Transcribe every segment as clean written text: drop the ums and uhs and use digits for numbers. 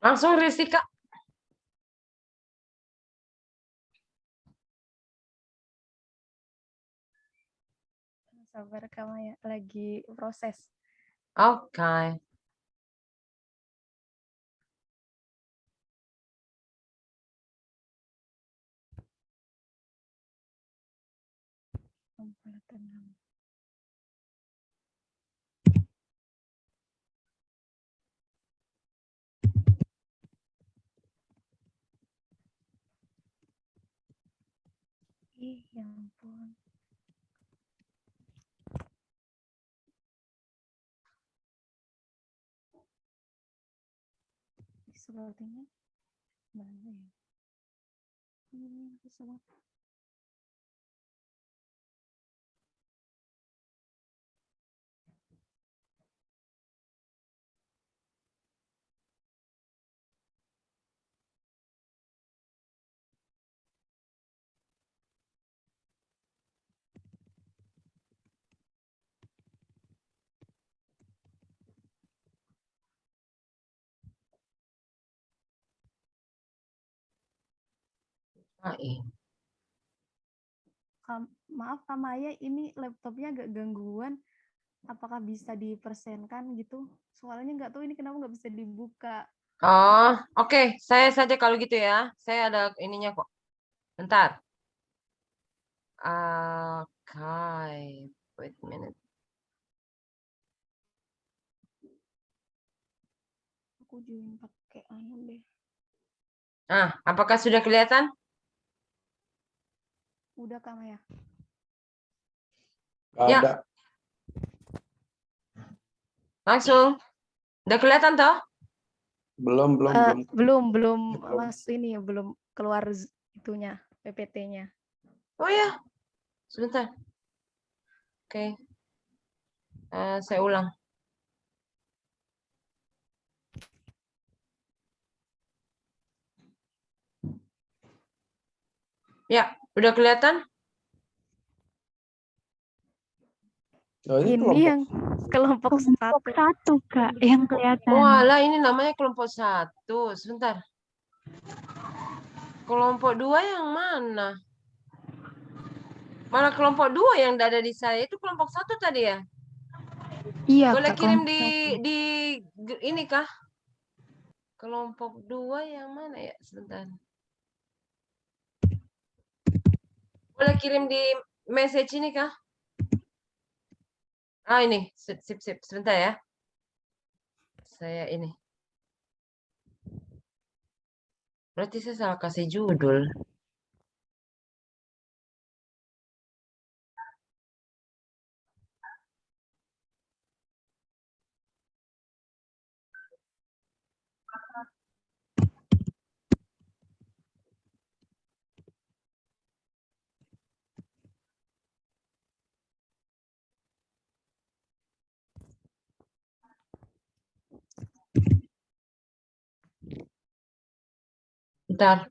Langsung Rizky, Kak. Sabar kamu ya, lagi proses. Oke. Tenang. Ih, ya ampun. Sepertinya mana ya? Ini kesel. Maaf Kak Maya, ini laptopnya agak gangguan. Apakah bisa dipersenkan gitu? Soalnya nggak tahu ini kenapa nggak bisa dibuka. Oh, oke. Saya saja kalau gitu ya. Saya ada ininya kok. Bentar. Oke. Wait a minute. Aku join pakai anu deh. Apakah sudah kelihatan? Udah Kak Maya. Ya. Ada. Langsung. Udah kelihatan toh? Belum. Belum Mas ini belum keluar itunya, PPT-nya. Oh ya. Sebentar. Oke. Saya ulang. Ya, udah kelihatan? Oh, Ini yang kelompok satu Kak yang kelihatan. Walah, ini namanya kelompok 1. Sebentar. Kelompok 2 yang mana? Malah kelompok 2 yang ada di saya. Itu kelompok 1 tadi ya? Iya, Boleh Kak, kirim kelompok di ini kah? Kelompok 2 yang mana ya? Sebentar. Boleh kirim di message ini kah? Ini. Sip. Sebentar ya. Saya ini. Berarti saya salah kasih judul. Bentar.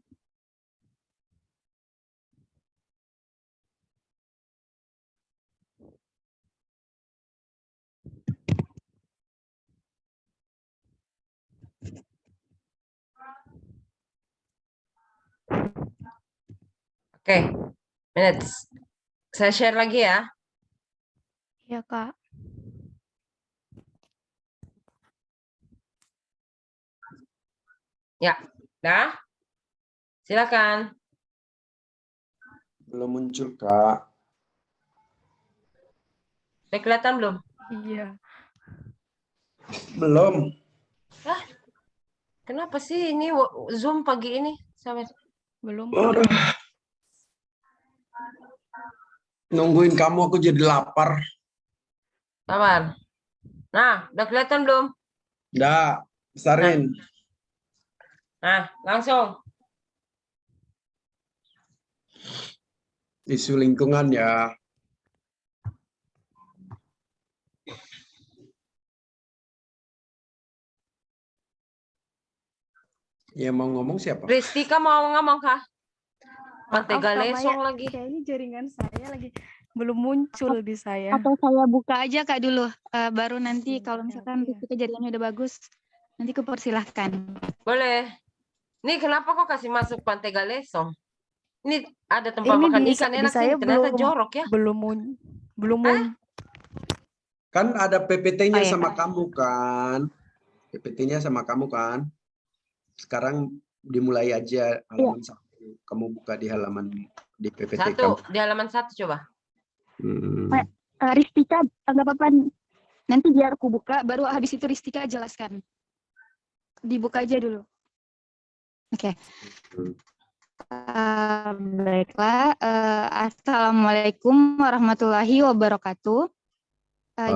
Oke. Minutes. Saya share lagi ya. Ya Kak. Ya. Dah. Silakan. Belum muncul, Kak. Udah kelihatan belum? Iya. Belum. Kenapa sih ini Zoom pagi ini? Sampai Belum. Aduh. Nungguin kamu aku jadi lapar. sabar. Nah, udah kelihatan belum? Udah, besarin. Nah, langsung. Isu lingkungan ya. Ya mau ngomong siapa? Ristika mau ngomong kah? Pantai Maaf, Kak Galesong Maya, lagi. kayaknya jaringan saya lagi belum muncul di saya. Atau saya buka aja Kak dulu, baru nanti kalau Oke, misalkan ya. ketika jaringannya udah bagus, Nanti kupersilahkan. Boleh. Nih kenapa kok kasih masuk Pantai Galesong? Ini ada tempat Ini makan di, ikan di enak saya sini. Ternyata belum jorok ya. belum Kan ada PPT-nya Oh, iya. sama kamu kan? PPT-nya sama kamu kan? Sekarang dimulai aja halaman 1. Kamu buka di halaman di PPT kamu. Di halaman 1 coba. Hmm. Ristika, nggak apa-apa. Nanti biar aku buka, baru habis itu Ristika jelaskan. Dibuka aja dulu. Oke. Baiklah. Assalamualaikum warahmatullahi wabarakatuh.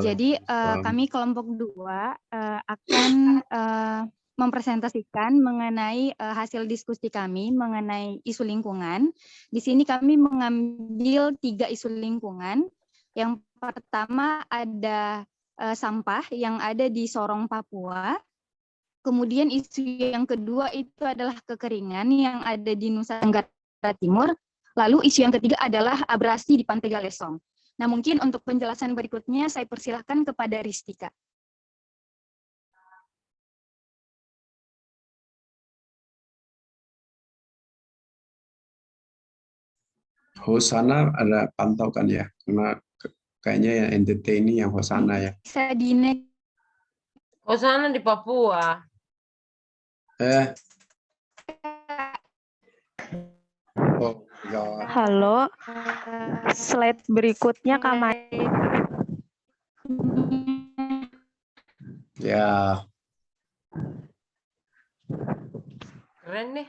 Jadi kami kelompok 2 akan mempresentasikan mengenai hasil diskusi kami mengenai isu lingkungan. Di sini kami mengambil 3 isu lingkungan. Yang pertama ada sampah yang ada di Sorong, Papua. Kemudian isu yang kedua itu adalah kekeringan yang ada di Nusa Tenggara Timur. Lalu isu yang ketiga adalah abrasi di Pantai Galesong. Nah, mungkin untuk penjelasan berikutnya saya persilahkan kepada Ristika. Hosana ada pantau kan ya? Karena kayaknya yang NTT ini yang Hosana ya. Bisa di Sana di Papua. Oh, God. Halo. Slide berikutnya Kak Maya. Ya. Keren nih.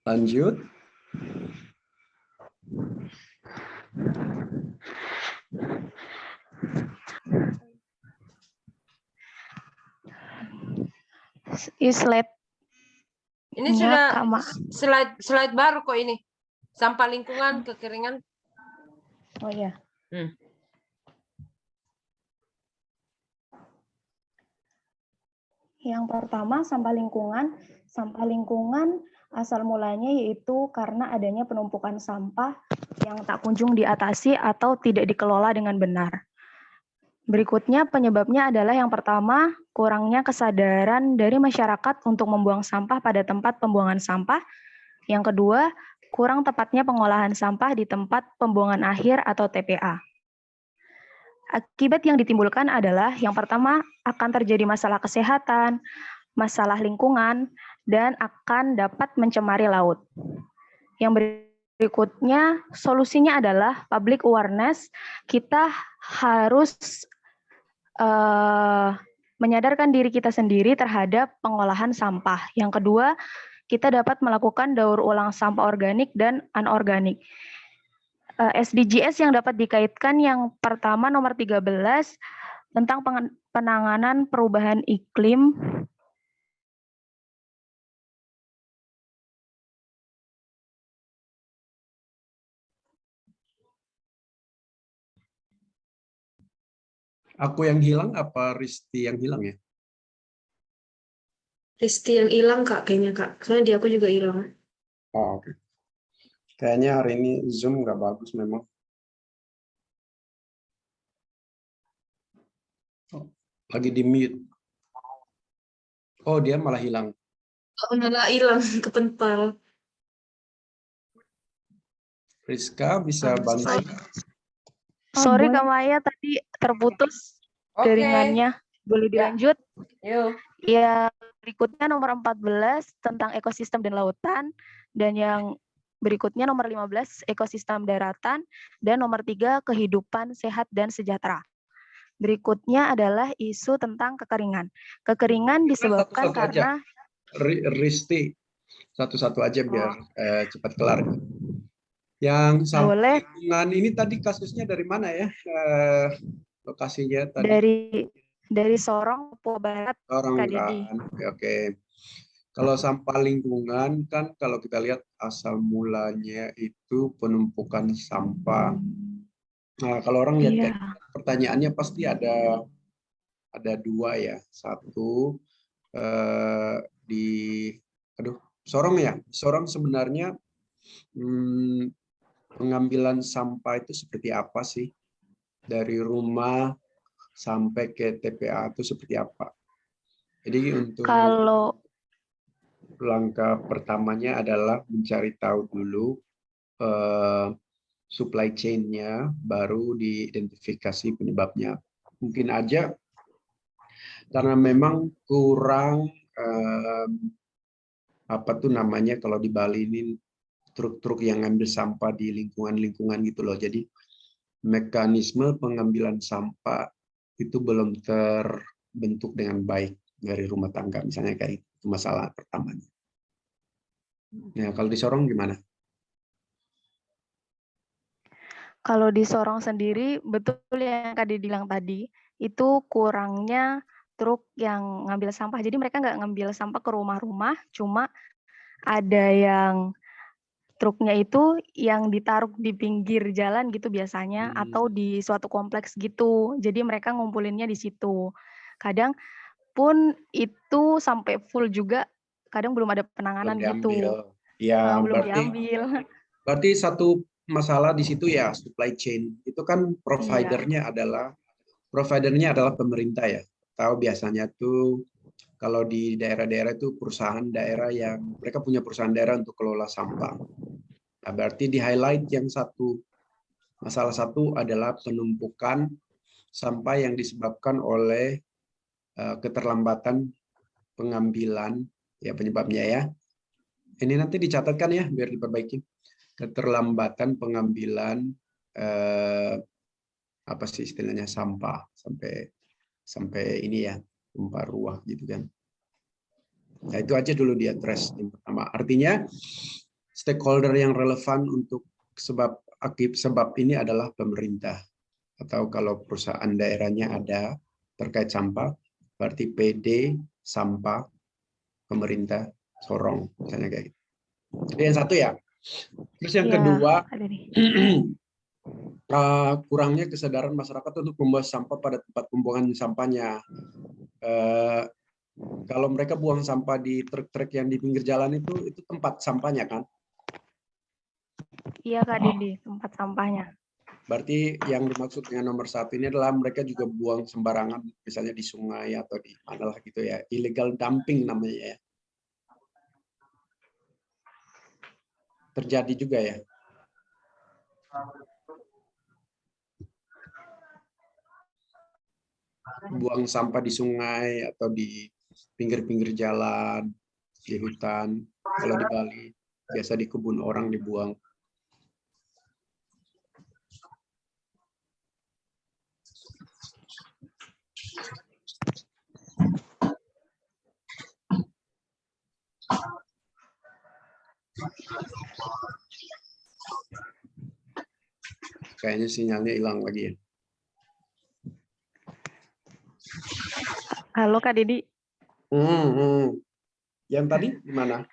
Lanjut. Slide Ini sudah slide baru kok ini. Sampah lingkungan, kekeringan. Oh ya. Yang pertama sampah lingkungan. Sampah lingkungan asal mulanya yaitu karena adanya penumpukan sampah yang tak kunjung diatasi atau tidak dikelola dengan benar. Berikutnya penyebabnya adalah yang pertama, kurangnya kesadaran dari masyarakat untuk membuang sampah pada tempat pembuangan sampah. Yang kedua, kurang tepatnya pengolahan sampah di tempat pembuangan akhir atau TPA. Akibat yang ditimbulkan adalah yang pertama akan terjadi masalah kesehatan, masalah lingkungan, dan akan dapat mencemari laut. Yang berikutnya, solusinya adalah public awareness. Kita harus menyadarkan diri kita sendiri terhadap pengolahan sampah. Yang kedua, kita dapat melakukan daur ulang sampah organik dan anorganik. SDGs yang dapat dikaitkan yang pertama nomor 13 tentang penanganan perubahan iklim. Aku yang hilang apa Risti yang hilang ya? Risti yang hilang Kak, kayaknya Kak. Soalnya di aku juga hilang. Oh, oke. Kayaknya hari ini Zoom nggak bagus memang. Oh, lagi di mute. Oh, dia malah hilang. Oh, malah hilang, kepental. Rizka bisa bantu? Sorry Kak Maya, tadi terputus jaringannya. Boleh dilanjut? Yuk. Ya, berikutnya nomor 14 tentang ekosistem dan lautan, dan yang berikutnya nomor 15 ekosistem daratan, dan nomor 3 kehidupan sehat dan sejahtera. Berikutnya adalah isu tentang kekeringan. Kekeringan disebabkan Satu-satu karena Risti satu-satu aja biar cepat kelar. Yang sampah lingkungan ini tadi kasusnya dari mana ya? Lokasinya tadi? Dari Sorong, Papua Barat, Sorong Kak Didi. kan. Oke. Kalau sampah lingkungan kan kalau kita lihat asal mulanya itu penumpukan sampah. Nah, kalau orang lihat pertanyaannya pasti ada dua ya. Satu di Sorong ya. Sorong sebenarnya pengambilan sampah itu seperti apa sih? Dari rumah sampai ke TPA itu seperti apa? Jadi untuk Kalau langkah pertamanya adalah mencari tahu dulu supply chain-nya, baru diidentifikasi penyebabnya. Mungkin aja karena memang kurang apa tuh namanya kalau di Bali ini truk-truk yang ngambil sampah di lingkungan-lingkungan gitu loh. Jadi mekanisme pengambilan sampah itu belum terbentuk dengan baik dari rumah tangga, misalnya kayak itu masalah pertamanya. Nah, kalau di Sorong gimana? Kalau di Sorong sendiri, betul yang Kak Didi bilang tadi, itu kurangnya truk yang ngambil sampah. Jadi mereka nggak ngambil sampah ke rumah-rumah, cuma ada yang truknya itu yang ditaruh di pinggir jalan gitu biasanya, atau di suatu kompleks gitu. Jadi mereka ngumpulinnya di situ. Kadang pun itu sampai full juga, kadang belum ada penanganan Belum gitu. diambil. Ya, Belum diambil. berarti satu masalah di situ ya supply chain. Itu kan Iya, providernya adalah pemerintah ya. Tahu biasanya tuh kalau di daerah-daerah itu perusahaan daerah yang mereka punya perusahaan daerah untuk kelola sampah. Nah, berarti di highlight yang masalah satu adalah penumpukan sampah yang disebabkan oleh keterlambatan pengambilan, ya penyebabnya ya. Ini nanti dicatatkan ya biar diperbaiki. Keterlambatan pengambilan apa sih istilahnya sampah sampai ini ya tumpah ruah gitu kan. Nah, itu aja dulu di address yang pertama. Artinya stakeholder yang relevan untuk sebab ini adalah pemerintah, atau kalau perusahaan daerahnya ada terkait sampah, berarti PD sampah pemerintah Sorong misalnya kayak gitu. Jadi yang satu ya. Terus yang iya, kedua ada nih. kurangnya kesadaran masyarakat untuk membuang sampah pada tempat pembuangan sampahnya. Kalau mereka buang sampah di truk-truk yang di pinggir jalan itu tempat sampahnya kan? Iya Kak Didi, tempat sampahnya. Berarti yang dimaksud dengan nomor satu ini adalah mereka juga buang sembarangan, misalnya di sungai atau di mana lah gitu ya. Illegal dumping namanya ya. Terjadi juga ya. Buang sampah di sungai atau di pinggir-pinggir jalan, di hutan. Kalau di Bali, biasa di kebun orang dibuang. Kayaknya sinyalnya hilang lagi ya. Halo Kak Didi. Yang tadi gimana?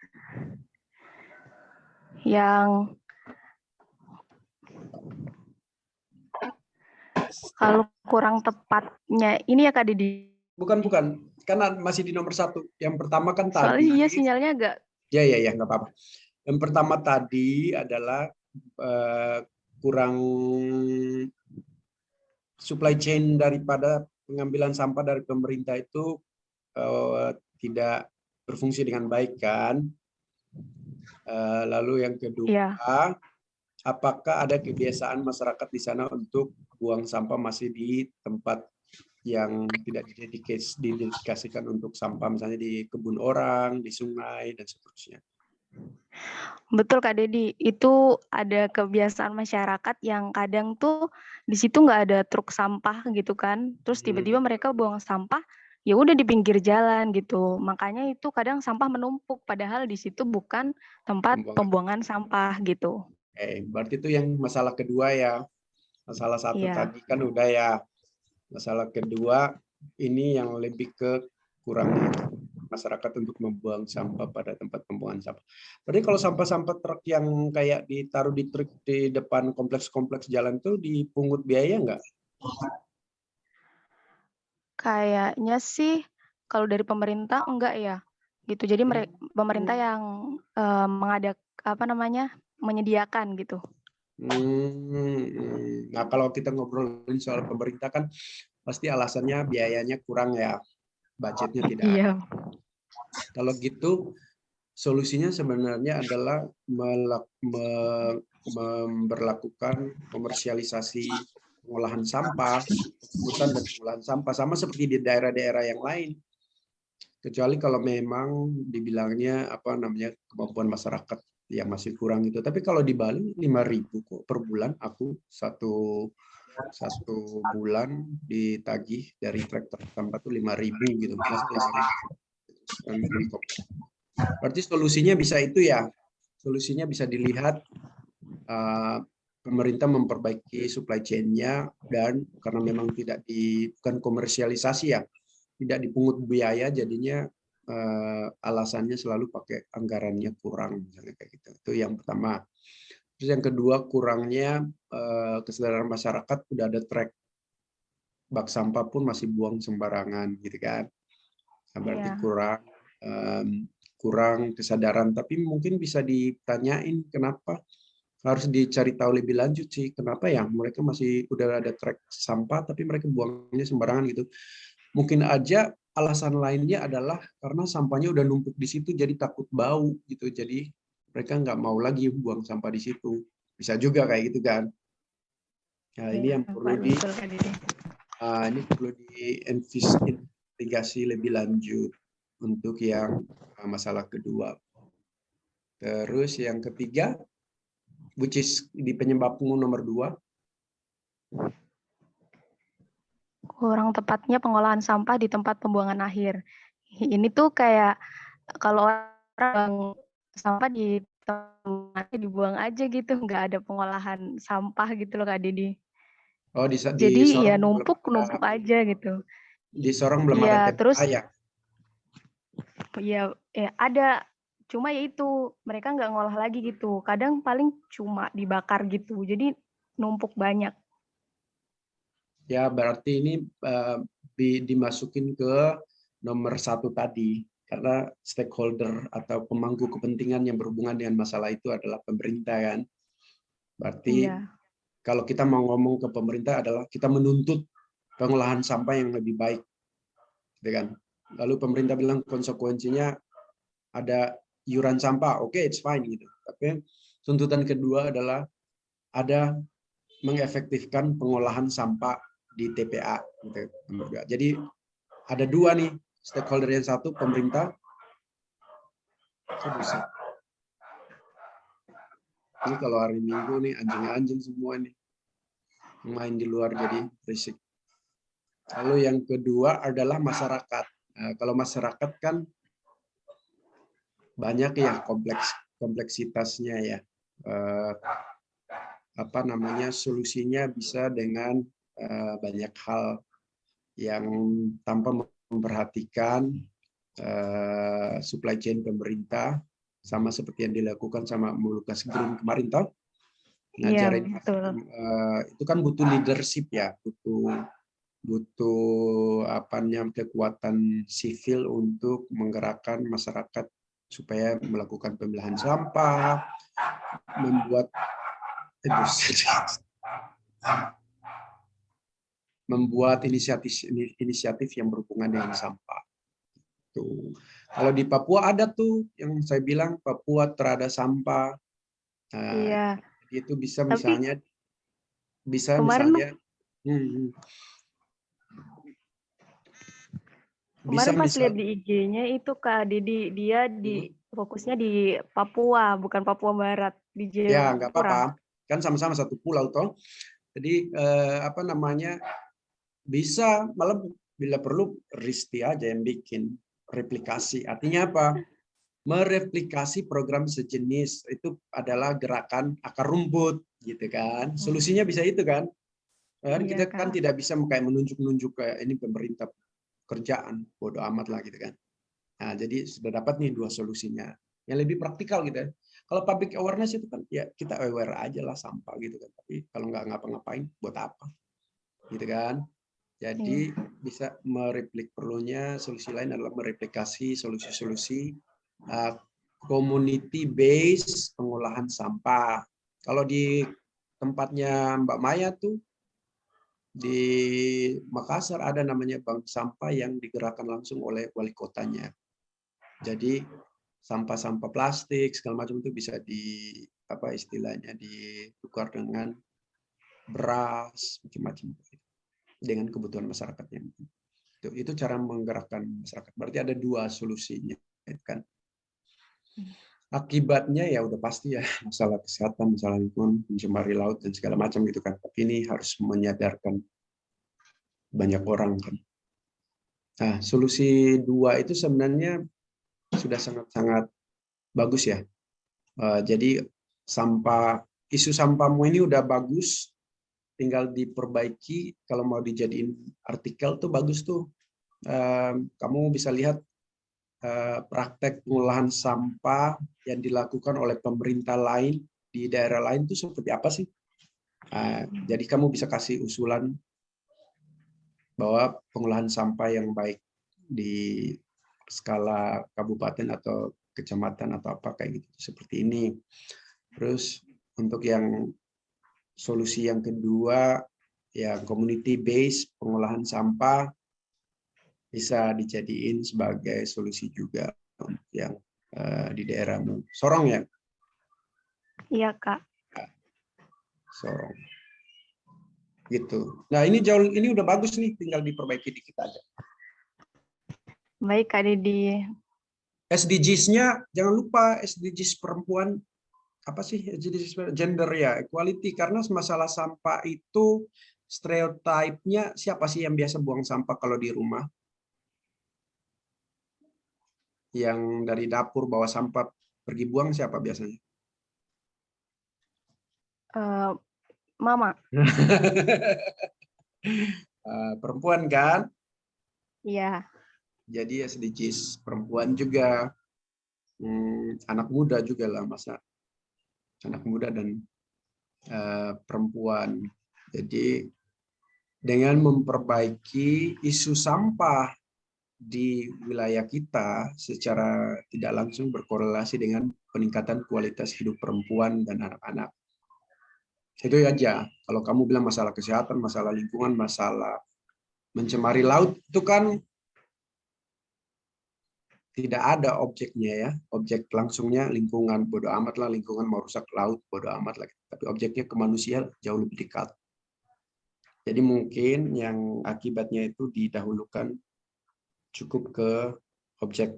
Yang kalau kurang tepatnya ini ya Kak Didi. Bukan. Karena masih di nomor satu. Yang pertama kan Soalnya tadi. iya sinyalnya agak. Ya, nggak apa-apa. Yang pertama tadi adalah kurang supply chain daripada pengambilan sampah dari pemerintah itu tidak berfungsi dengan baik kan. Lalu yang kedua, Iya. apakah ada kebiasaan masyarakat di sana untuk buang sampah masih di tempat yang tidak didedikasikan untuk sampah, misalnya di kebun orang, di sungai, dan seterusnya. Betul Kak Dedi, itu ada kebiasaan masyarakat yang kadang tuh di situ nggak ada truk sampah gitu kan, terus tiba-tiba mereka buang sampah, ya udah di pinggir jalan gitu. Makanya itu kadang sampah menumpuk, padahal di situ bukan tempat pembuangan sampah gitu. Berarti itu yang masalah kedua ya. Masalah satu tadi kan udah ya. Masalah kedua ini yang lebih ke kurangnya masyarakat untuk membuang sampah pada tempat pembuangan sampah. Berarti kalau sampah-sampah truk yang kayak ditaruh di truk di depan kompleks-kompleks jalan itu dipungut biaya nggak? Kayaknya sih kalau dari pemerintah enggak ya, gitu. Jadi pemerintah yang menyediakan gitu. Nah, kalau kita ngobrolin soal pemerintah kan pasti alasannya biayanya kurang ya, budgetnya tidak ada. Iya. Kalau gitu, solusinya sebenarnya adalah memberlakukan komersialisasi pengolahan sampah, pengangkutan dan pengolahan sampah, sama seperti di daerah-daerah yang lain. Kecuali kalau memang dibilangnya apa namanya kemampuan masyarakat yang masih kurang itu. Tapi kalau di Bali 5.000 kok per bulan, aku satu bulan ditagih dari traktor sampah tuh 5.000 gitu. Masa 5.000. Berarti solusinya bisa itu ya. Solusinya bisa dilihat pemerintah memperbaiki supply chain-nya, dan karena memang bukan komersialisasi ya, tidak dipungut biaya, jadinya alasannya selalu pakai anggarannya kurang, misalnya kayak gitu. Itu yang pertama. Terus yang kedua, kurangnya kesadaran masyarakat, udah ada track bak sampah pun masih buang sembarangan gitu kan. Berarti kurang kesadaran, tapi mungkin bisa ditanyain kenapa, harus dicari tahu lebih lanjut sih, kenapa ya mereka masih udah ada track sampah tapi mereka buangnya sembarangan gitu. Mungkin aja alasan lainnya adalah karena sampahnya udah numpuk di situ jadi takut bau gitu, jadi mereka nggak mau lagi buang sampah di situ, bisa juga kayak gitu kan. Nah, ini yang perlu diinvestigasi lebih lanjut untuk yang masalah kedua. Terus yang ketiga, which is di penyebabmu nomor 2. Kurang tepatnya pengolahan sampah di tempat pembuangan akhir. Ini tuh kayak kalau orang sampah di tempatnya dibuang aja gitu, nggak ada pengolahan sampah gitu loh Kak Didi. Oh, Jadi ya Sorong numpuk aja gitu. di Sorong belum ada Iya, TPA terus ya? ya ada, cuma ya itu mereka nggak ngolah lagi gitu. Kadang paling cuma dibakar gitu. Jadi numpuk banyak. Ya, berarti ini dimasukin ke nomor 1 tadi, karena stakeholder atau pemangku kepentingan yang berhubungan dengan masalah itu adalah pemerintah kan. Berarti kalau kita mau ngomong ke pemerintah adalah kita menuntut pengolahan sampah yang lebih baik, gitu kan. Lalu pemerintah bilang konsekuensinya ada iuran sampah, oke, it's fine gitu. Tapi tuntutan kedua adalah ada mengefektifkan pengolahan sampah di TPA. Gitu. Jadi ada 2 nih stakeholder, yang satu pemerintah. Ini kalau hari Minggu nih anjing-anjing semua nih main di luar jadi berisik. Lalu yang kedua adalah masyarakat. Nah, kalau masyarakat kan banyak ya kompleksitasnya ya. Solusinya bisa dengan banyak hal yang tanpa memperhatikan supply chain pemerintah, sama seperti yang dilakukan sama Mulukas Green kemarin toh. Ngajarin itu kan butuh leadership ya, butuh kekuatan sivil untuk menggerakkan masyarakat supaya melakukan pemilahan sampah, membuat inisiatif yang berhubungan dengan sampah. Tuh. Kalau di Papua ada tuh yang saya bilang Papua Terada Sampah. Nah, itu bisa misalnya kemarin pas lihat di IG-nya itu Kak Didi, dia fokusnya di Papua, bukan Papua Barat, di Jayapura. Ya, nggak apa-apa. Kan sama-sama satu pulau toh. Jadi bisa, malah bila perlu Risti aja yang bikin replikasi. Artinya apa? Mereplikasi program sejenis itu adalah gerakan akar rumput, gitu kan? Solusinya bisa itu kan? Kita kan tidak bisa kayak menunjuk-nunjuk kayak ini pemerintah kerjaan, bodoh amat lah gitu kan. Nah, jadi sudah dapat nih 2 solusinya. Yang lebih praktikal gitu ya. Kalau public awareness itu kan ya kita aware aja lah sampah gitu kan. Tapi kalau nggak ngapa-ngapain buat apa? Gitu kan. Jadi bisa perlunya solusi lain adalah mereplikasi solusi-solusi community based pengolahan sampah. Kalau di tempatnya Mbak Maya tuh Di Makassar ada namanya bank sampah yang digerakkan langsung oleh wali kotanya. Jadi sampah-sampah plastik segala macam itu bisa apa istilahnya ditukar dengan beras macam-macam dengan kebutuhan masyarakatnya. Itu cara menggerakkan masyarakat. Berarti ada dua solusinya, kan? Akibatnya ya udah pasti ya masalah kesehatan, masalah lingkungan, pencemari laut dan segala macam gitu kan. Tapi ini harus menyadarkan banyak orang kan. Nah, solusi dua itu sebenarnya sudah sangat-sangat bagus ya. Jadi isu sampahmu ini udah bagus, tinggal diperbaiki. Kalau mau dijadiin artikel tuh bagus tuh. Kamu bisa lihat praktek pengolahan sampah yang dilakukan oleh pemerintah lain di daerah lain itu seperti apa sih? Jadi kamu bisa kasih usulan bahwa pengolahan sampah yang baik di skala kabupaten atau kecamatan atau apa kayak gitu seperti ini. Terus untuk yang solusi yang kedua ya community based pengolahan sampah bisa dijadiin sebagai solusi juga untuk yang di daerahmu. Sorong ya? Iya, Kak. Sorong. Gitu. Nah, ini udah bagus nih, tinggal diperbaiki dikit aja. Baik, Kak Didi. SDGs-nya jangan lupa SDGs perempuan apa sih SDGs gender ya, equality, karena masalah sampah itu stereotipnya siapa sih yang biasa buang sampah kalau di rumah? Yang dari dapur bawa sampah pergi buang siapa biasanya? Mama. Perempuan kan? Iya. Jadi SDGs perempuan juga, anak muda juga lah, masa anak muda dan perempuan. Jadi dengan memperbaiki isu sampah di wilayah kita secara tidak langsung berkorelasi dengan peningkatan kualitas hidup perempuan dan anak-anak. Itu aja. Kalau kamu bilang masalah kesehatan, masalah lingkungan, masalah mencemari laut, itu kan tidak ada objeknya ya. Objek langsungnya lingkungan, bodo amat lah lingkungan mau rusak laut, bodo amat lah. Tapi objeknya ke manusia jauh lebih dekat. Jadi mungkin yang akibatnya itu didahulukan cukup ke objek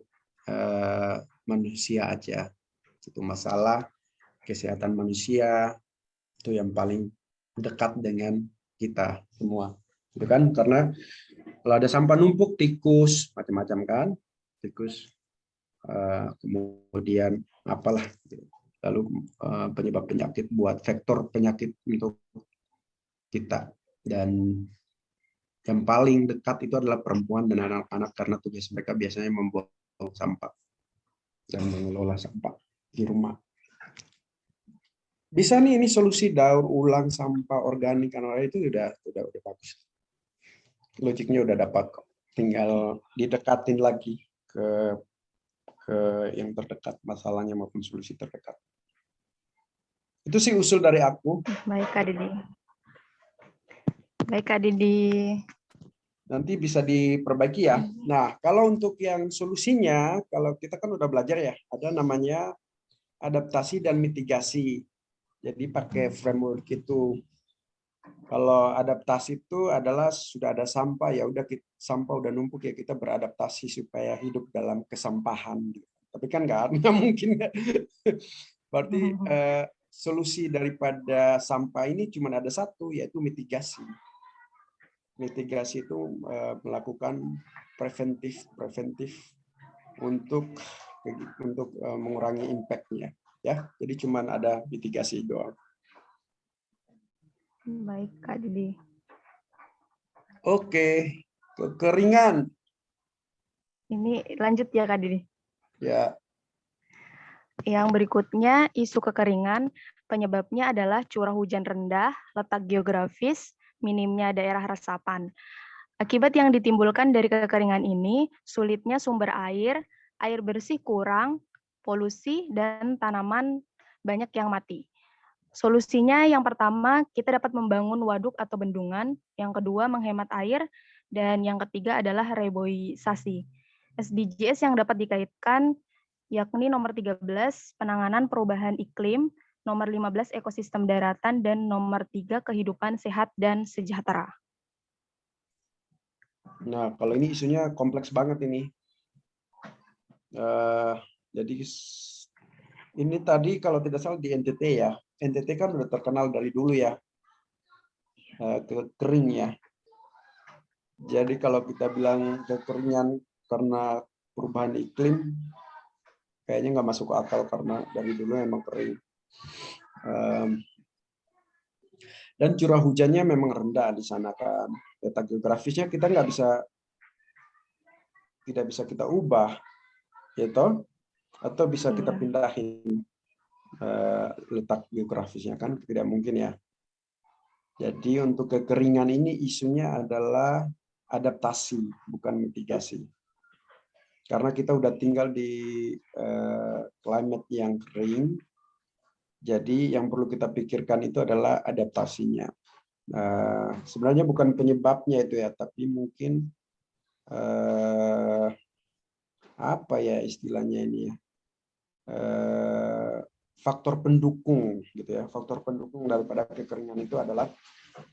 manusia aja. Itu masalah kesehatan manusia itu yang paling dekat dengan kita semua. Itu kan karena kalau ada sampah numpuk, tikus macam-macam kan, tikus kemudian apalah, lalu penyebab penyakit buat vektor penyakit untuk kita. Dan yang paling dekat itu adalah perempuan dan anak-anak karena tugas mereka biasanya membuang sampah dan mengelola sampah di rumah. Bisa nih ini solusi daur ulang sampah organik anorganik itu udah bagus. Logiknya udah dapat kok. Tinggal didekatin lagi ke yang terdekat masalahnya maupun solusi terdekat. Itu sih usul dari aku. Baik, Kak Didi. Baik, Kak Didi. Nanti bisa diperbaiki ya. Nah, kalau untuk yang solusinya, kalau kita kan udah belajar ya, ada namanya adaptasi dan mitigasi. Jadi pakai framework itu. Kalau adaptasi itu adalah sudah ada sampah, ya udah sampah udah numpuk ya kita beradaptasi supaya hidup dalam kesampahan. Tapi kan nggak mungkin. Berarti solusi daripada sampah ini cuma ada satu, yaitu mitigasi. Mitigasi itu melakukan preventif untuk mengurangi impact-nya ya. Jadi cuma ada mitigasi doang. Baik, Kak Didi. Oke, kekeringan. Ini lanjut ya, Kak Didi. Ya. Yang berikutnya, isu kekeringan. Penyebabnya adalah curah hujan rendah, letak geografis, minimnya daerah resapan. Akibat yang ditimbulkan dari kekeringan ini, sulitnya sumber air, air bersih kurang, polusi, dan tanaman banyak yang mati. Solusinya yang pertama, kita dapat membangun waduk atau bendungan. Yang kedua, menghemat air. Dan yang ketiga adalah reboisasi. SDGs yang dapat dikaitkan yakni nomor 13, penanganan perubahan iklim, nomor 15, ekosistem daratan, dan nomor 3, kehidupan sehat dan sejahtera. Nah, kalau ini isunya kompleks banget ini. Jadi ini tadi kalau tidak salah di NTT ya. NTT kan udah terkenal dari dulu ya, kering ya. Jadi kalau kita bilang kekeringan karena perubahan iklim, kayaknya nggak masuk akal karena dari dulu memang kering. Dan curah hujannya memang rendah di sana kan. Letak geografisnya kita tidak bisa kita ubah, gitu. Atau bisa kita pindahin letak geografisnya kan tidak mungkin ya. Jadi untuk kekeringan ini isunya adalah adaptasi bukan mitigasi. Karena kita udah tinggal di climate yang kering, jadi yang perlu kita pikirkan itu adalah adaptasinya. Sebenarnya bukan penyebabnya itu ya, tapi mungkin apa ya istilahnya ini ya, faktor pendukung gitu ya. Faktor pendukung daripada kekeringan itu adalah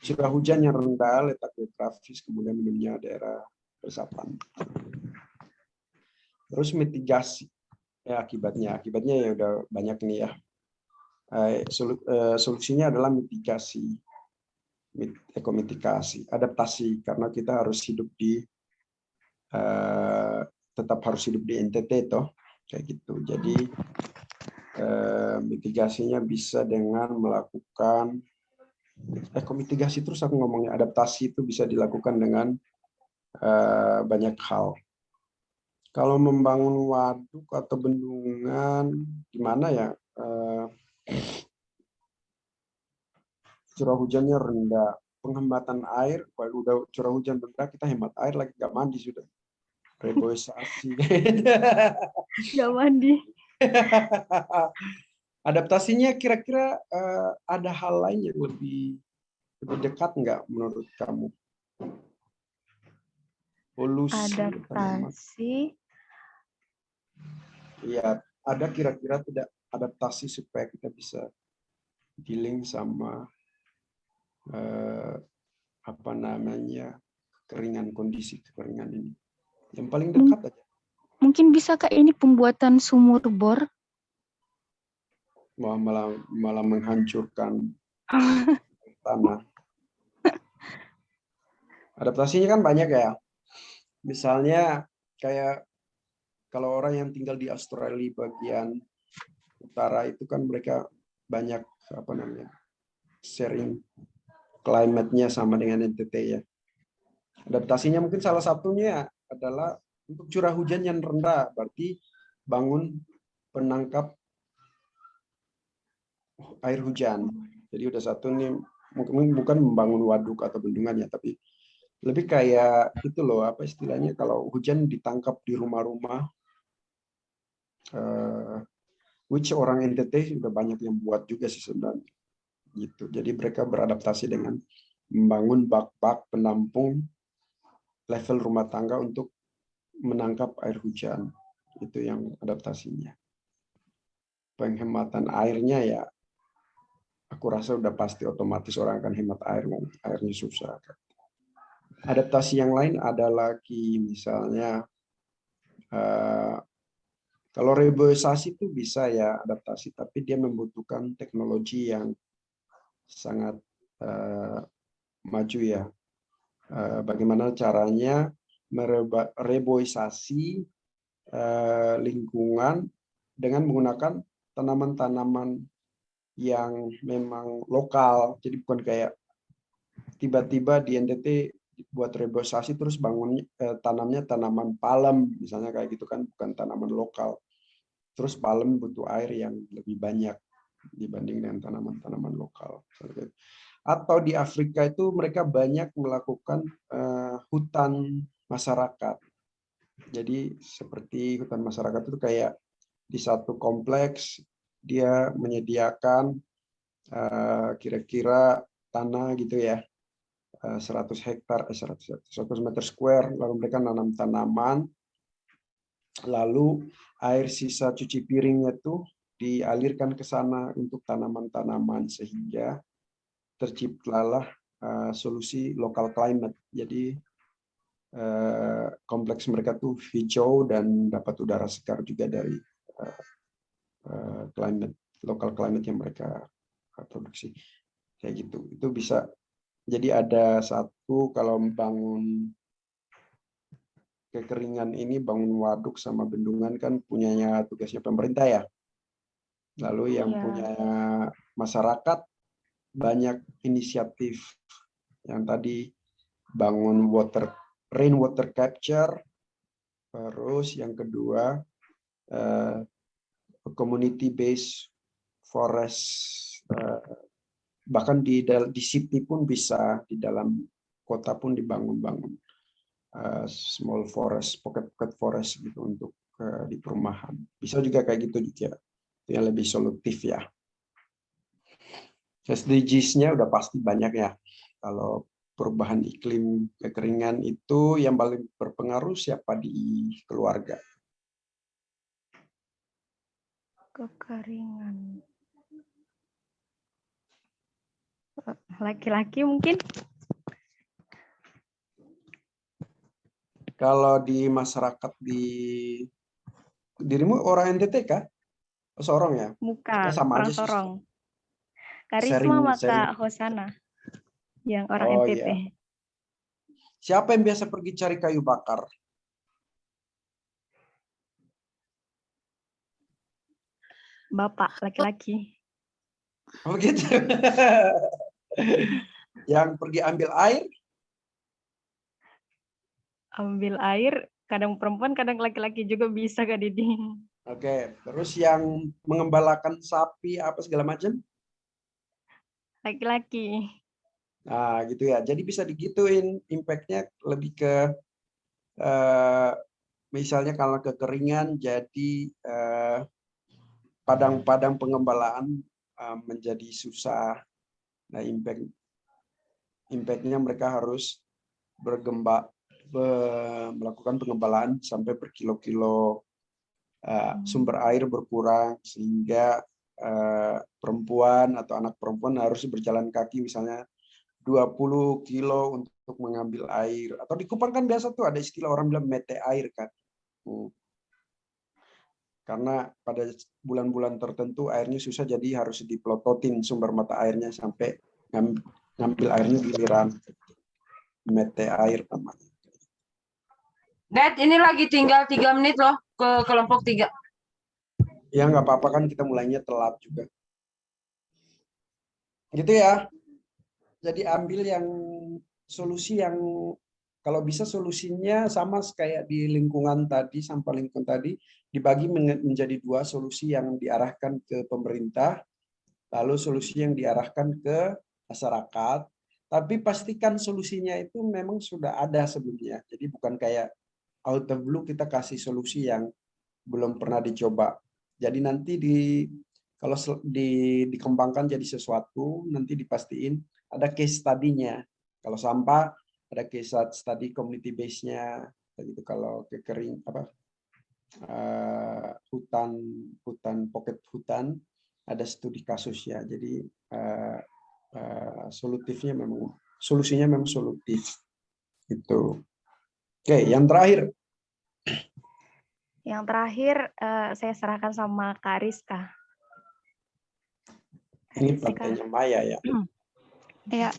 curah hujan yang rendah, letak geografis, kemudian minimnya daerah resapan. Terus mitigasi ya akibatnya ya udah banyak nih ya. Solusinya adalah mitigasi, ekomitigasi, adaptasi karena kita harus hidup di tetap harus hidup di NTT toh kayak gitu. Jadi mitigasinya bisa dengan melakukan ekomitigasi, terus aku ngomongnya adaptasi itu bisa dilakukan dengan banyak hal. Kalau membangun waduk atau bendungan gimana ya, curah hujannya rendah, penghematan air, kalau udah curah hujan rendah kita hemat air lagi, nggak mandi sudah. Reboisasi. Nggak mandi. Adaptasinya kira-kira ada hal lain yang lebih dekat nggak menurut kamu? Polusi. Adaptasi. Iya, ada kira-kira tidak adaptasi supaya kita bisa dealing sama apa namanya kondisi kekeringan ini. Yang paling dekat aja. Mungkin bisa Kak ini pembuatan sumur bor. Wah, malah menghancurkan tanah. Adaptasinya kan banyak ya. Misalnya kayak kalau orang yang tinggal di Australia bagian utara itu kan mereka banyak apa namanya sharing climate-nya sama dengan NTT ya. Adaptasinya mungkin salah satunya adalah untuk curah hujan yang rendah, berarti bangun penangkap air hujan. Jadi udah satu nih, mungkin bukan membangun waduk atau bendungan ya, tapi lebih kayak itu loh, apa istilahnya kalau hujan ditangkap di rumah-rumah, which orang NTT sudah banyak yang buat juga sih sebenarnya. Gitu. Jadi mereka beradaptasi dengan membangun bak-bak penampung level rumah tangga untuk menangkap air hujan. Itu yang adaptasinya. Penghematan airnya ya, aku rasa udah pasti otomatis orang akan hemat air, airnya susah. Adaptasi yang lain ada lagi misalnya kalau reboisasi itu bisa ya adaptasi, tapi dia membutuhkan teknologi yang sangat maju ya. Bagaimana caranya mereboisasi lingkungan dengan menggunakan tanaman-tanaman yang memang lokal. Jadi bukan kayak tiba-tiba di NTT buat reboisasi terus bangunnya tanamnya tanaman palem misalnya kayak gitu kan, bukan tanaman lokal. Terus palem butuh air yang lebih banyak dibanding dengan tanaman-tanaman lokal. Atau di Afrika itu mereka banyak melakukan hutan masyarakat. Jadi seperti hutan masyarakat itu kayak di satu kompleks dia menyediakan kira-kira tanah gitu ya, 100 hektar, 100 meter square, lalu mereka nanam tanaman, lalu air sisa cuci piringnya tuh dialirkan ke sana untuk tanaman-tanaman sehingga terciptalah solusi local climate. Jadi kompleks mereka tuh hijau dan dapat udara segar juga dari local climate yang mereka produksi. Kayak gitu. Itu bisa. Jadi ada satu, kalau membangun kekeringan ini, bangun waduk sama bendungan kan punyanya tugasnya pemerintah ya. Lalu yang punya masyarakat banyak inisiatif yang tadi bangun rainwater capture, terus yang kedua community based forest, bahkan di city pun bisa, di dalam kota pun dibangun small forest, pocket forest gitu untuk di perumahan. Bisa juga kayak gitu juga. Itu yang lebih solutif ya. SDGs-nya udah pasti banyak ya. Kalau perubahan iklim, kekeringan itu yang paling berpengaruh siapa di keluarga? Kekeringan. Laki-laki mungkin? Kalau di masyarakat dirimu orang NTT kah? Sorong ya? Bukan, Sama orang aja sih. Sorong. Karisma maka Sharing. Hosana yang orang Oh, NTT. iya. Siapa yang biasa pergi cari kayu bakar? Bapak laki-laki. Oh gitu. Yang pergi ambil air? Ambil air, kadang perempuan, kadang laki-laki juga bisa, Kak Didi. Oke, terus yang mengembalakan sapi apa segala macam? Laki-laki. Nah, gitu ya. Jadi bisa digituin, impact-nya lebih ke misalnya kalau kekeringan, jadi padang-padang pengembalaan menjadi susah. Nah, impact-nya mereka harus melakukan pengembalaan sampai berkilo-kilo, sumber air berkurang sehingga perempuan atau anak perempuan harus berjalan kaki misalnya 20 kilo untuk mengambil air. Atau di Kupang kan biasa tuh ada istilah orang bilang mete air kan. Karena pada bulan-bulan tertentu airnya susah, jadi harus dipelototin sumber mata airnya sampai ngambil airnya giliran. Mete air namanya. Dad, ini lagi tinggal 3 menit loh ke kelompok 3. Ya nggak apa-apa kan, kita mulainya telat juga. Gitu ya. Jadi ambil yang solusi yang kalau bisa solusinya sama kayak di lingkungan tadi, sampah lingkungan tadi, dibagi menjadi 2 solusi yang diarahkan ke pemerintah, lalu solusi yang diarahkan ke masyarakat. Tapi pastikan solusinya itu memang sudah ada sebelumnya. Jadi bukan kayak out of blue kita kasih solusi yang belum pernah dicoba. Jadi nanti kalau dikembangkan jadi sesuatu, nanti dipastiin ada case study-nya. Kalau sampah ada case study community base-nya, gitu. Kalau hutan pocket hutan ada studi kasusnya. Jadi solusinya memang solutif. Itu. Oke, yang terakhir. Yang terakhir saya serahkan sama Kak Rizka. Ini partainya Maya ya. Ya,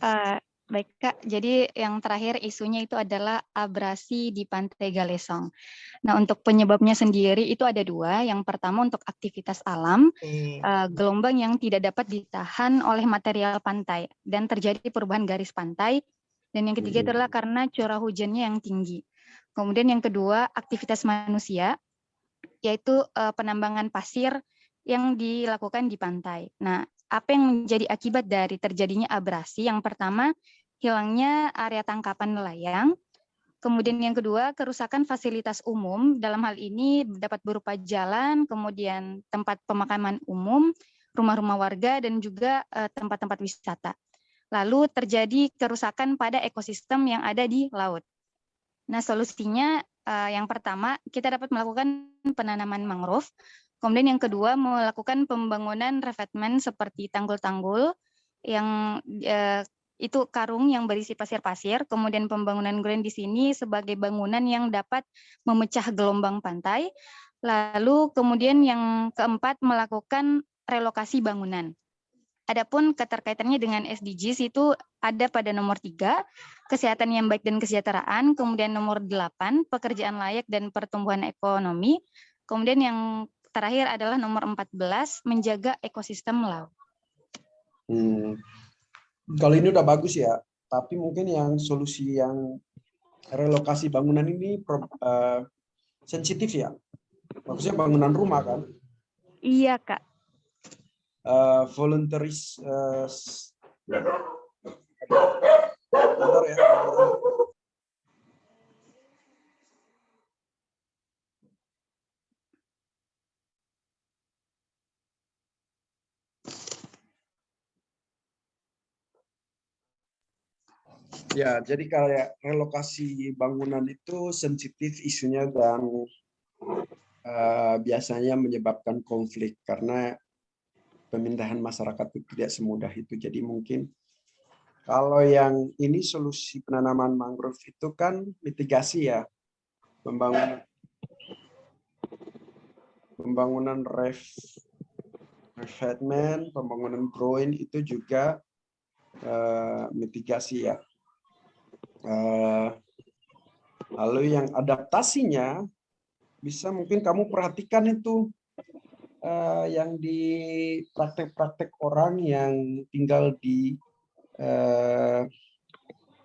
baik Kak. Jadi yang terakhir isunya itu adalah abrasi di Pantai Galesong. Nah, untuk penyebabnya sendiri itu ada 2. Yang pertama untuk aktivitas alam, gelombang yang tidak dapat ditahan oleh material pantai dan terjadi perubahan garis pantai. Dan yang ketiga adalah karena curah hujannya yang tinggi. Kemudian yang kedua aktivitas manusia, yaitu penambangan pasir yang dilakukan di pantai. Nah, apa yang menjadi akibat dari terjadinya abrasi? Yang pertama, hilangnya area tangkapan nelayan. Kemudian yang kedua, kerusakan fasilitas umum. Dalam hal ini dapat berupa jalan, kemudian tempat pemakaman umum, rumah-rumah warga dan juga tempat-tempat wisata. Lalu terjadi kerusakan pada ekosistem yang ada di laut. Nah, solusinya yang pertama kita dapat melakukan penanaman mangrove. Kemudian yang kedua melakukan pembangunan revetment seperti tanggul-tanggul yang itu karung yang berisi pasir-pasir. Kemudian pembangunan ground di sini sebagai bangunan yang dapat memecah gelombang pantai. Lalu kemudian yang keempat melakukan relokasi bangunan. Adapun keterkaitannya dengan SDGs itu ada pada nomor 3, kesehatan yang baik dan kesejahteraan, kemudian nomor 8, pekerjaan layak dan pertumbuhan ekonomi, kemudian yang terakhir adalah nomor 14, menjaga ekosistem laut. Kalau ini udah bagus ya, tapi mungkin yang solusi yang relokasi bangunan ini sensitif ya, maksudnya bangunan rumah kan? Iya, Kak. Voluntaris bentar ya. Ya, jadi kayak relokasi bangunan itu sensitif isunya dan biasanya menyebabkan konflik karena pemindahan masyarakat itu tidak semudah itu. Jadi mungkin kalau yang ini solusi penanaman mangrove itu kan mitigasi ya, pembangunan revetment, pembangunan groin itu juga mitigasi ya. Lalu yang adaptasinya bisa mungkin kamu perhatikan itu yang di praktek-praktek orang yang tinggal di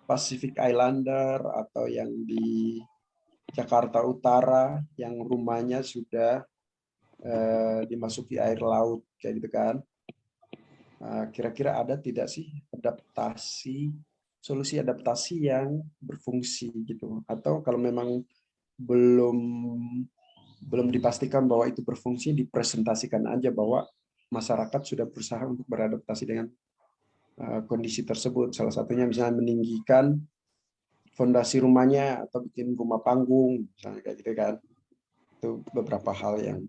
Pacific Islander atau yang di Jakarta Utara yang rumahnya sudah dimasuki air laut kayak gitu kan. Kira-kira ada tidak sih solusi adaptasi yang berfungsi gitu, atau kalau memang belum dipastikan bahwa itu berfungsi, dipresentasikan aja bahwa masyarakat sudah berusaha untuk beradaptasi dengan kondisi tersebut. Salah satunya misalnya meninggikan fondasi rumahnya atau bikin rumah panggung, misalnya kayak gitu kan. Itu beberapa hal yang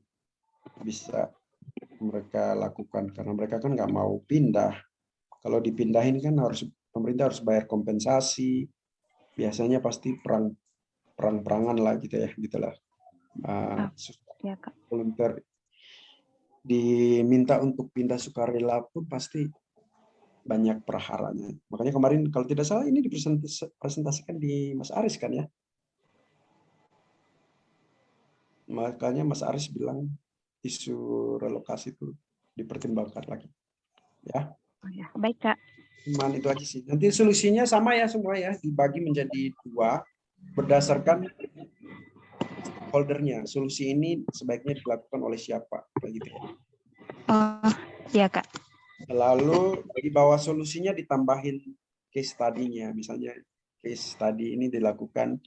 bisa mereka lakukan karena mereka kan nggak mau pindah. Kalau dipindahin kan pemerintah harus bayar kompensasi. Biasanya pasti perang-perangan lah gitu ya, gitulah. Ya, Kak. Volunteer diminta untuk pindah sukarela pun pasti banyak perharanya. Makanya kemarin kalau tidak salah ini dipresentasikan di Mas Aris kan ya. Makanya Mas Aris bilang isu relokasi itu dipertimbangkan lagi. Ya. Oh, ya. Baik, Kak. Cuman itu aja sih. Nanti solusinya sama ya semua ya, dibagi menjadi 2 berdasarkan stakeholder-nya. Solusi ini sebaiknya dilakukan oleh siapa, begitu ya. Oh, iya, Kak. Lalu di bawah solusinya ditambahin case study-nya. Misalnya case study ini dilakukan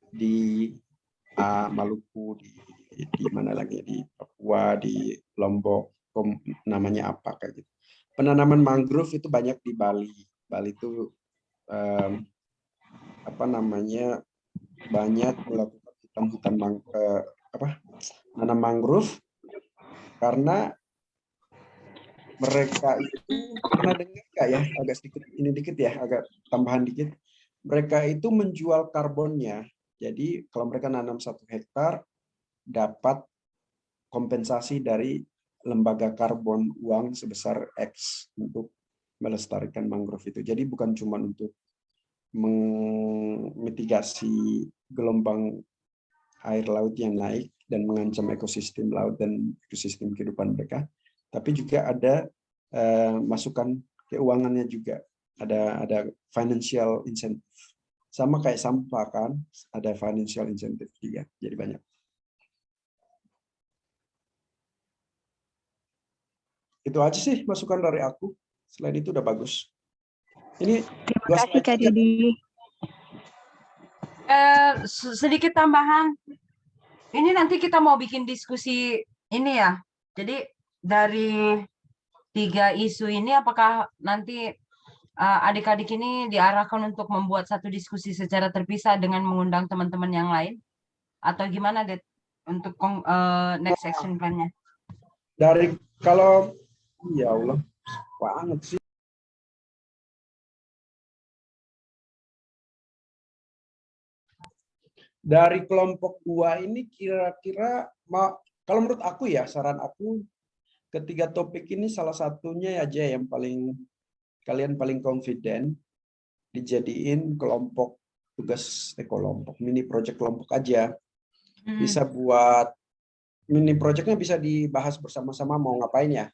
di Maluku, di mana lagi, di Papua, di Lombok, namanya apa kayak gitu. Penanaman mangrove itu banyak di Bali. Bali itu banyak melakukan hutan nanam mangrove karena mereka itu pernah dengar nggak ya, agak sedikit ini dikit ya, agak tambahan dikit. Mereka itu menjual karbonnya. Jadi kalau mereka nanam 1 hektar dapat kompensasi dari lembaga karbon uang sebesar X untuk melestarikan mangrove itu. Jadi bukan cuma untuk memitigasi gelombang air laut yang naik dan mengancam ekosistem laut dan ekosistem kehidupan mereka, tapi juga ada masukan keuangannya juga, ada financial incentive. Sama kayak sampah kan, ada financial incentive juga, jadi banyak. Itu aja sih masukan dari aku. Selain itu udah bagus. Ini Terima kasih, Kak Didi. Sedikit tambahan. Ini nanti kita mau bikin diskusi ini ya. Jadi dari 3 isu ini, apakah nanti adik-adik ini diarahkan untuk membuat satu diskusi secara terpisah dengan mengundang teman-teman yang lain? Atau gimana, Det, untuk next action plan-nya? Kalau ya Allah banget sih. Dari kelompok 2 ini kira-kira kalau menurut aku ya, saran aku ketiga topik ini salah satunya aja yang kalian paling confident dijadiin kelompok tugas kelompok mini project kelompok aja. Bisa buat mini projectnya bisa dibahas bersama-sama mau ngapain ya.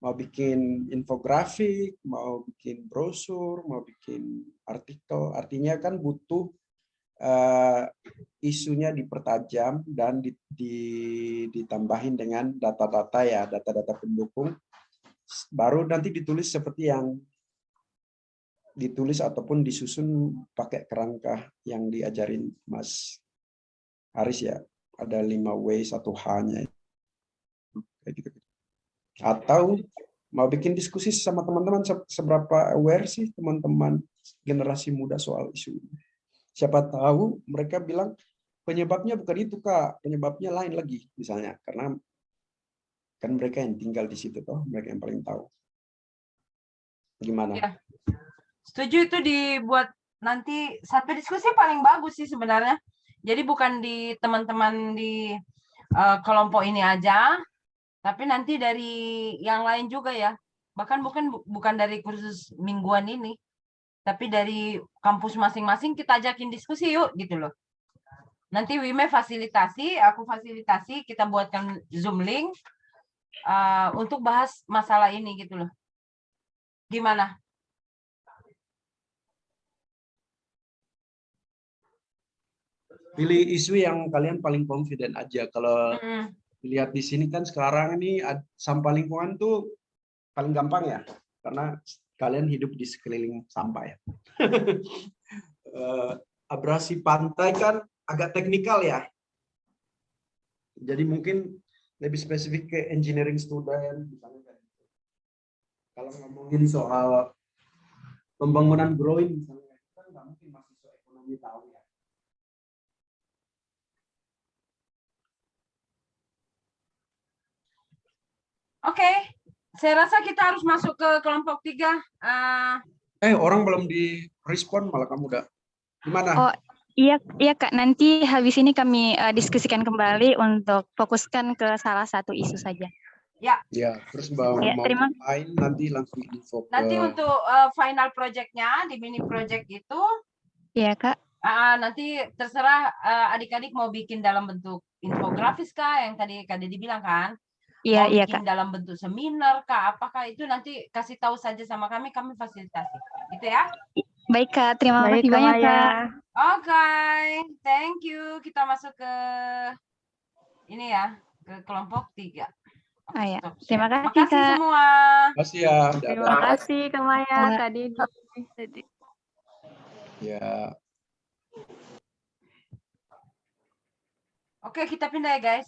Mau bikin infografik, mau bikin brosur, mau bikin artikel. Artinya kan butuh isunya dipertajam dan ditambahin dengan data-data ya, data-data pendukung. Baru nanti ditulis seperti yang ditulis ataupun disusun pakai kerangka yang diajarin Mas Haris ya. Ada 5 W 1 H-nya. Kayak gitu. Atau mau bikin diskusi sama teman-teman, seberapa aware sih teman-teman generasi muda soal isu ini. Siapa tahu mereka bilang penyebabnya bukan itu Kak, penyebabnya lain lagi misalnya, karena kan mereka yang tinggal di situ toh, mereka yang paling tahu. Gimana? Ya. Setuju, itu dibuat nanti satu diskusi paling bagus sih sebenarnya. Jadi bukan di teman-teman di kelompok ini aja, tapi nanti dari yang lain juga ya. Bahkan bukan dari kursus mingguan ini, tapi dari kampus masing-masing kita ajakin diskusi yuk gitu loh. Nanti Wime fasilitasi, aku fasilitasi, kita buatkan Zoom link untuk bahas masalah ini gitu loh. Gimana? Pilih isu yang kalian paling confident aja. Kalau lihat di sini kan sekarang ini sampah lingkungan tuh paling gampang ya, karena kalian hidup di sekeliling sampah ya. Abrasi pantai kan agak teknikal ya. Jadi mungkin lebih spesifik ke engineering student misalnya. Kalau ngomongin soal pembangunan growing misalnya, kan nggak mungkin mahasiswa ekonomi tahu ya. Oke, saya rasa kita harus masuk ke kelompok 3. Orang belum direspon malah kamu udah. Gimana? Oh iya Kak, nanti habis ini kami diskusikan kembali untuk fokuskan ke salah satu isu saja. Ya, terus mau main nanti langsung info ke... Nanti untuk final project-nya di mini project itu, iya Kak. Nanti terserah adik-adik mau bikin dalam bentuk infografis kah, yang tadi Kak Dedi bilang kan? Iya, mau bikin Kak. dalam bentuk seminar kah, apakah itu nanti kasih tahu saja sama kami fasilitasi. Gitu ya? Baik Kak, terima kasih banyak Kak. Oke, thank you. Kita masuk ke ini ya, ke kelompok 3. Ya. Terima kasih Makasih Kak. semua. Makasih ya. Terima kasih Kak Maya, Kak Dedi. Ya. Oke, kita pindah ya guys.